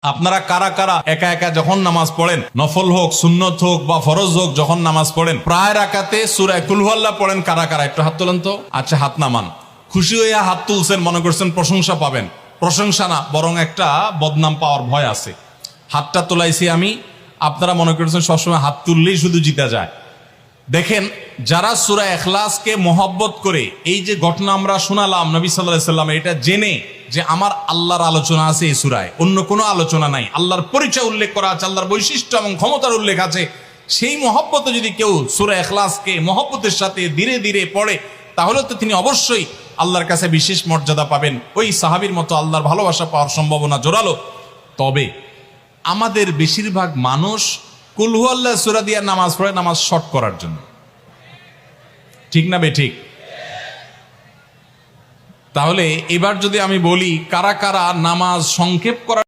আপনারা কারা কারা একা একা যখন নামাজ পড়েন, নফল হোক, সুন্নত হোক বা ফরজ হোক, যখন নামাজ পড়েন প্রায় রাকাতে সূরা কুল হুয়াল্লাহ পড়েন কারা কারা? একটু হাত তোলেন তো। আচ্ছা, হাত নামান। খুশি হইয়া হাত তুলছেন, মনে করছেন প্রশংসা পাবেন। প্রশংসা না, বরং একটা বদনাম পাওয়ার ভয় আছে। হাতটা তোলাইছি আমি, আপনারা মনে করছেন সবসময় হাত তুললেই শুধু জিতা যায়। দেখেন, যারা সূরা ইখলাসকে মহব্বত করে, এই যে ঘটনা আমরা শোনালাম নবী সাল্লাল্লাহু আলাইহি ওয়াসাল্লাম, এটা জেনে যে আমার আল্লাহর আলোচনা আছে এই সূরায়, অন্য কোনো আলোচনা নাই, আল্লাহর পরিচয় উল্লেখ করা আছে, আল্লাহর বৈশিষ্ট্য এবং ক্ষমতার উল্লেখ আছে, সেই মহব্বতে যদি কেউ সূরা ইখলাসকে মহব্বতের সাথে ধীরে ধীরে পড়ে, তাহলে তো তিনি অবশ্যই আল্লাহর কাছে বিশেষ মর্যাদা পাবেন। ওই সাহাবীর মতো আল্লাহর ভালোবাসা পাওয়ার সম্ভাবনা জোরালো। তবে আমাদের বেশিরভাগ মানুষ কুল হুয়াল্লাহ সূরা দিয়ে নামাজ পড়ে নামাজ শর্ট করার জন্য। ঠিক না বেঠিক? তাহলে এবার যদি আমি বলি কারা কারা নামাজ সংক্ষেপ করার